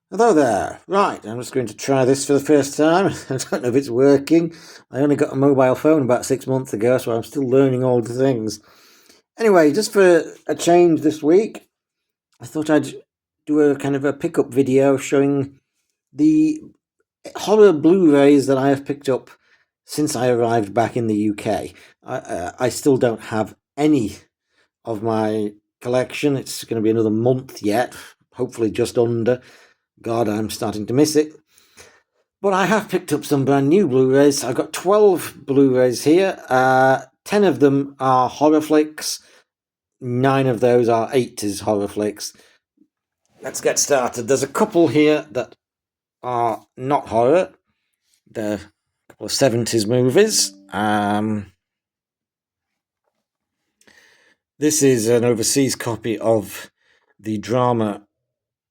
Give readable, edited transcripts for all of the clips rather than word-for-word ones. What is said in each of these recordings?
Hello there. Right, I'm just going to try this for the first time. I don't know if it's working. I only got a mobile phone about 6 months ago, so I'm still learning all the things. Anyway, just for a change this week, I thought I'd do a kind of a pickup video showing the horror Blu-rays that I have picked up since I arrived back in the UK. I still don't have any of my collection. It's going to be another month yet, hopefully just under. God, I'm starting to miss it. But I have picked up some brand new Blu-rays. I've got 12 Blu-rays here. 10 of them are horror flicks. 9 of those are 80s horror flicks. Let's get started. There's a couple here that are not horror. They're a couple of 70s movies. This is an overseas copy of the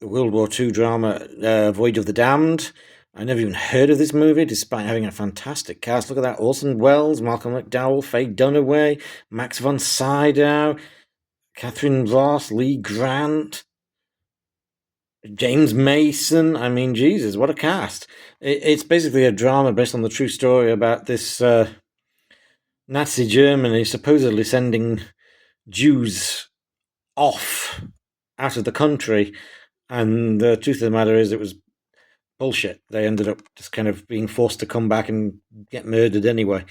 World War II drama, Voyage of the Damned. I never even heard of this movie, despite having a fantastic cast. Look at that. Orson Welles, Malcolm McDowell, Faye Dunaway, Max von Sydow, Catherine Ross, Lee Grant, James Mason. I mean, Jesus, what a cast. It's basically a drama based on the true story about this Nazi Germany supposedly sending Jews off out of the country. And the truth of the matter is it was bullshit. They ended up just kind of being forced to come back and get murdered anyway.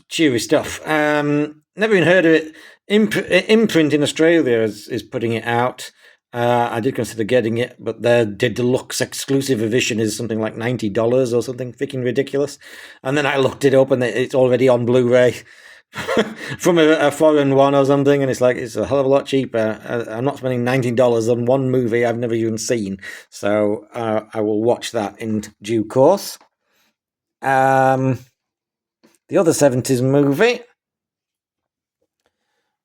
Cheery stuff. Never even heard of it. Imprint in Australia is putting it out. I did consider getting it, but the deluxe exclusive edition is something like $90 or something freaking ridiculous. And then I looked it up and it's already on Blu-ray from a foreign one or something, and it's a hell of a lot cheaper. I'm not spending $19 on one movie I've never even seen, so I will watch that in due course. The other 70s movie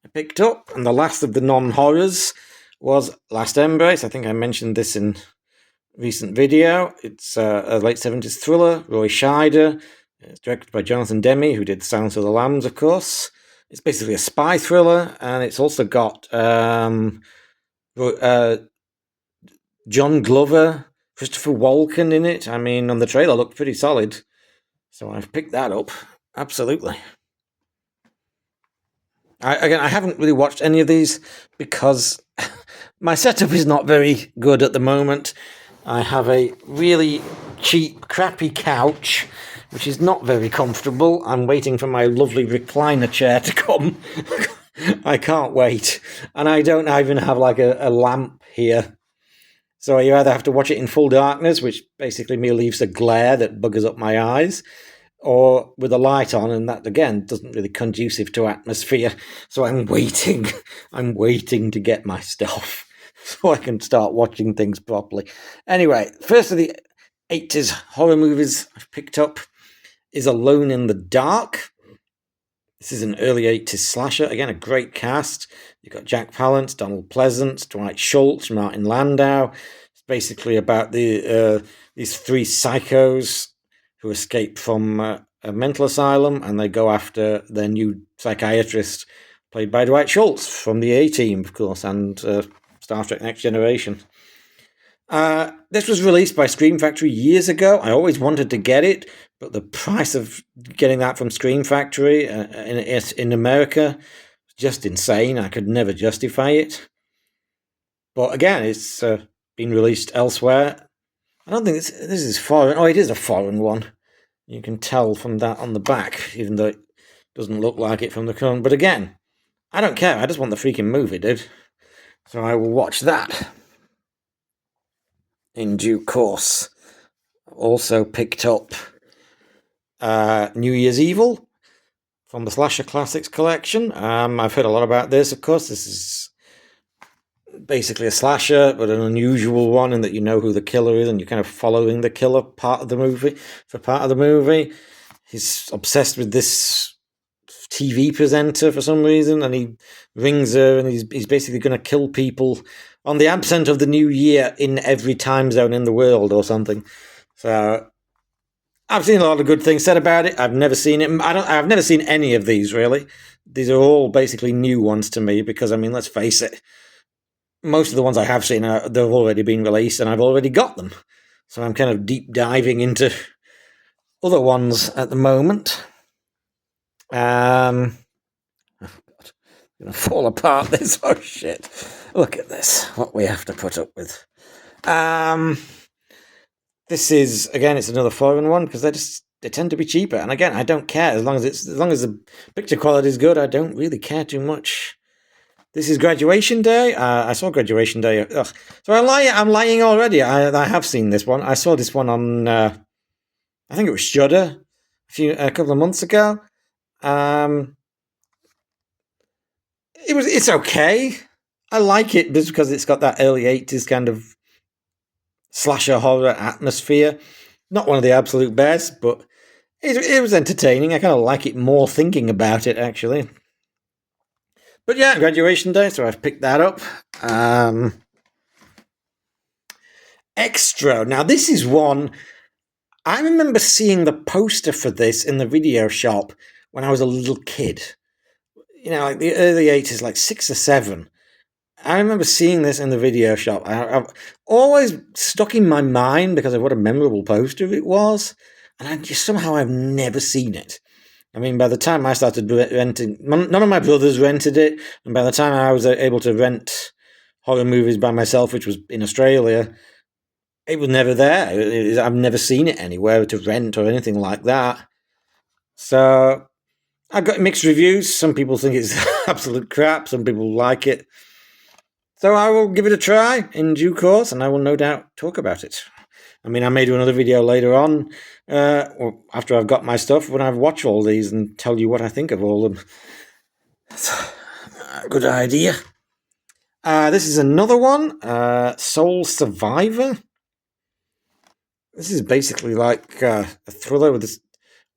I picked up, and the last of the non-horrors, was Last Embrace. I think I mentioned this in a recent video. It's a late 70s thriller, Roy Scheider. It's directed by Jonathan Demme, who did Silence of the Lambs, of course. It's basically a spy thriller, and it's also got John Glover, Christopher Walken in it. I mean, on the trailer, looked pretty solid. So I've picked that up. Absolutely. I haven't really watched any of these because my setup is not very good at the moment. I have a really cheap, crappy couch, which is not very comfortable. I'm waiting for my lovely recliner chair to come. I can't wait. And I don't even have like a lamp here. So you either have to watch it in full darkness, which basically leaves a glare that buggers up my eyes, or with a light on, and that again doesn't really conducive to atmosphere. So I'm waiting. I'm waiting to get my stuff so I can start watching things properly. Anyway, first of the 80s horror movies I've picked up is Alone in the Dark. This is an early 80s slasher. Again, a great cast. You've got Jack Palance, Donald Pleasance, Dwight Schultz, Martin Landau. It's basically about these three psychos who escape from a mental asylum, and they go after their new psychiatrist, played by Dwight Schultz from the A-Team, of course, and Star Trek Next Generation. This was released by Scream Factory years ago. I always wanted to get it, but the price of getting that from Scream Factory in America was just insane. I could never justify it. But again, it's been released elsewhere. I don't think this is foreign. Oh, it is a foreign one. You can tell from that on the back, even though it doesn't look like it from the front. But again, I don't care. I just want the freaking movie, dude. So I will watch that in due course. Also picked up New Year's Evil from the Slasher Classics collection. I've heard a lot about this, of course. This is basically a slasher, but an unusual one in that you know who the killer is and you're kind of following the killer part of the movie. He's obsessed with this TV presenter for some reason, and he rings her, and he's basically going to kill people on the absent of the new year in every time zone in the world or something. So I've seen a lot of good things said about it. I've never seen it. I've never seen any of these, really. These are all basically new ones to me because, I mean, let's face it, most of the ones I have seen, they've already been released and I've already got them. So I'm kind of deep diving into other ones at the moment. Oh God, I'm gonna fall apart this. Oh shit. Look at this. What we have to put up with. This is, again, it's another foreign one because they tend to be cheaper. And again, I don't care as long as the picture quality is good. I don't really care too much. This is Graduation Day. I saw Graduation Day. Ugh. So I'm lying already. I have seen this one. I saw this one on, I think it was Shudder a couple of months ago. It's okay. I like it just because it's got that early 80s kind of slasher horror atmosphere. Not one of the absolute best, but it was entertaining. I kind of like it more thinking about it, actually. But yeah, Graduation Day, so I've picked that up. Extra. Now, this is one, I remember seeing the poster for this in the video shop when I was a little kid. You know, like the early 80s, like 6 or 7. I remember seeing this in the video shop. I've always stuck in my mind because of what a memorable poster it was. And somehow I've never seen it. I mean, by the time I started renting, none of my brothers rented it. And by the time I was able to rent horror movies by myself, which was in Australia, it was never there. I've never seen it anywhere to rent or anything like that. So I've got mixed reviews. Some people think it's absolute crap. Some people like it. So I will give it a try in due course, and I will no doubt talk about it. I mean, I may do another video later on, or after I've got my stuff, when I've watched all these and tell you what I think of all of them. That's a good idea. This is another one, Soul Survivor. This is basically like a thriller with this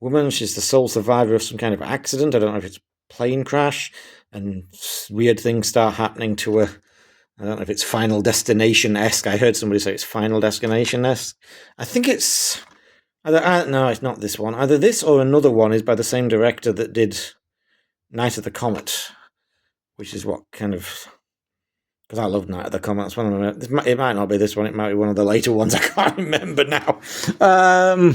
woman. She's the sole survivor of some kind of accident. I don't know if it's a plane crash, and weird things start happening to her. I don't know if it's Final Destination-esque. I heard somebody say it's Final Destination-esque. I think it's... no, it's not this one. Either this or another one is by the same director that did Night of the Comet, which is what kind of... Because I love Night of the Comet. It's one of them. It might not be this one. It might be one of the later ones. I can't remember now. Now,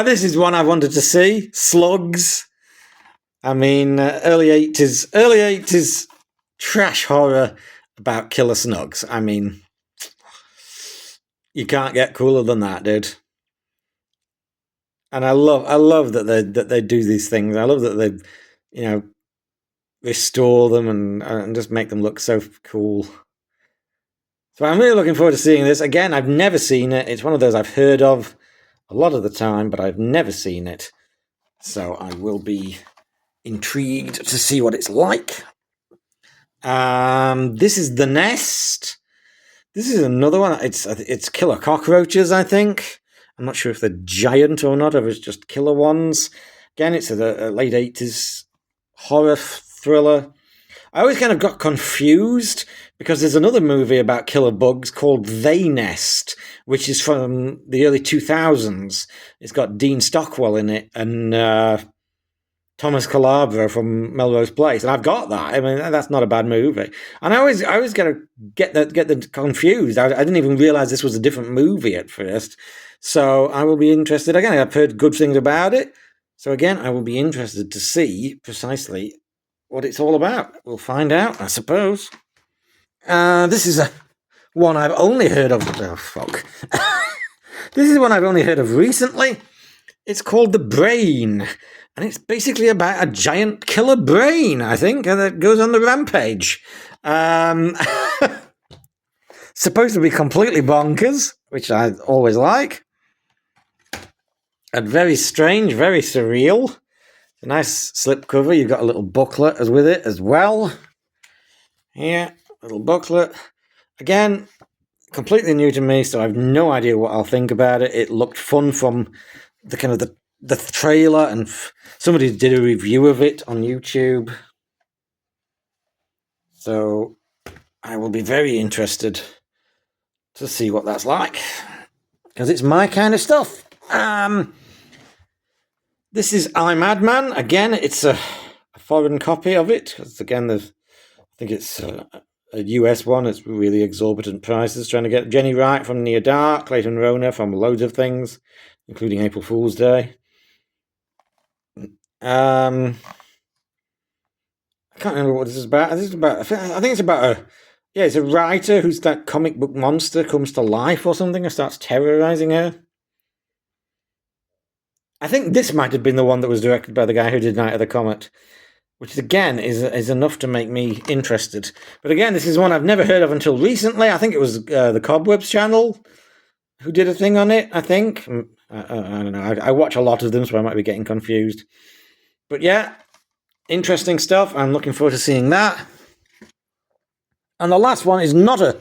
this is one I wanted to see. Slugs. I mean, early 80s trash horror about killer slugs. I mean, you can't get cooler than that, dude. And I love that they do these things. I love that they, restore them and just make them look so cool. So I'm really looking forward to seeing this. Again, I've never seen it. It's one of those I've heard of a lot of the time, but I've never seen it. So I will be intrigued to see what it's like. This is The Nest. This is another one. It's killer cockroaches, I think. I'm not sure if they're giant or not, or if it's just killer ones. Again, it's a late 80s horror thriller. I always kind of got confused because there's another movie about killer bugs called They Nest, which is from the early 2000s. It's got Dean Stockwell in it and Thomas Calabro from Melrose Place, and I've got that. I mean, that's not a bad movie. And I always get them confused. I didn't even realize this was a different movie at first. So I will be interested. Again, I've heard good things about it. So again, I will be interested to see precisely what it's all about. We'll find out, I suppose. This is one I've only heard of. Oh, fuck. This is one I've only heard of recently. It's called The Brain. And it's basically about a giant killer brain, I think, that goes on the rampage. Supposed to be completely bonkers, which I always like. And very strange, very surreal. It's a nice slipcover. You've got a little booklet with it as well. Here, little booklet. Again, completely new to me, so I have no idea what I'll think about it. It looked fun from the kind of the trailer, and somebody did a review of it on YouTube. So I will be very interested to see what that's like, because it's my kind of stuff. This is I, Madman. Again, it's a foreign copy of it, because again, I think it's a US one. It's really exorbitant prices. Trying to get Jenny Wright from Near Dark, Clayton Rona from loads of things, including April Fool's Day. I can't remember what this is about. This is about. I think it's about a. Yeah, it's a writer who's that comic book monster comes to life or something and starts terrorizing her. I think this might have been the one that was directed by the guy who did Night of the Comet, which again is enough to make me interested. But again, this is one I've never heard of until recently. I think it was the Cobwebs channel who did a thing on it, I think. I don't know. I watch a lot of them, so I might be getting confused. But yeah, interesting stuff. I'm looking forward to seeing that. And the last one is not a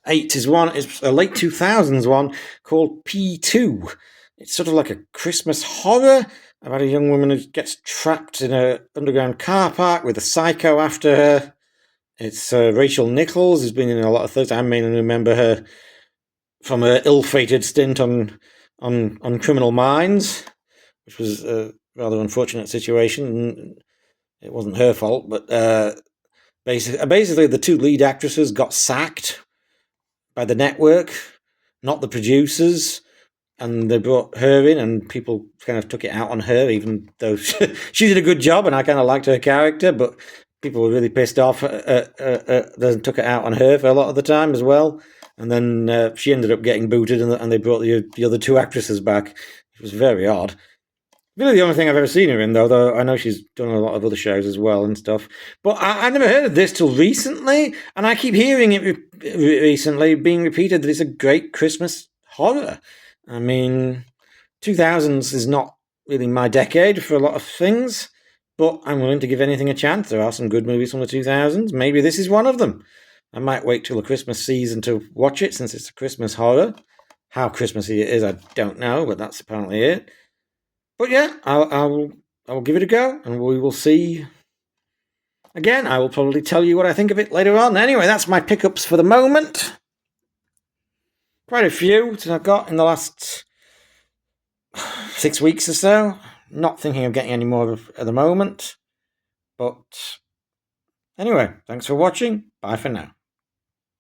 80s one. It's a late 2000s one called P2. It's sort of like a Christmas horror about a young woman who gets trapped in an underground car park with a psycho after her. It's Rachel Nichols, who's been in a lot of things. I mainly remember her from her ill-fated stint on Criminal Minds, which was a rather unfortunate situation. It wasn't her fault, but basically the two lead actresses got sacked by the network, not the producers, and they brought her in, and people kind of took it out on her, even though she did a good job, and I kind of liked her character, but people were really pissed off. They took it out on her for a lot of the time as well, and then she ended up getting booted, and they brought the other two actresses back. It was very odd. Really the only thing I've ever seen her in, though I know she's done a lot of other shows as well and stuff. But I never heard of this till recently, and I keep hearing it recently being repeated that it's a great Christmas horror. I mean, 2000s is not really my decade for a lot of things, but I'm willing to give anything a chance. There are some good movies from the 2000s. Maybe this is one of them. I might wait till the Christmas season to watch it, since it's a Christmas horror. How Christmassy it is, I don't know, but that's apparently it. But yeah, I will give it a go, and we will see. Again, I will probably tell you what I think of it later on. Anyway, that's my pickups for the moment. Quite a few that I've got in the last 6 weeks or so. Not thinking of getting any more at the moment. But anyway, thanks for watching. Bye for now.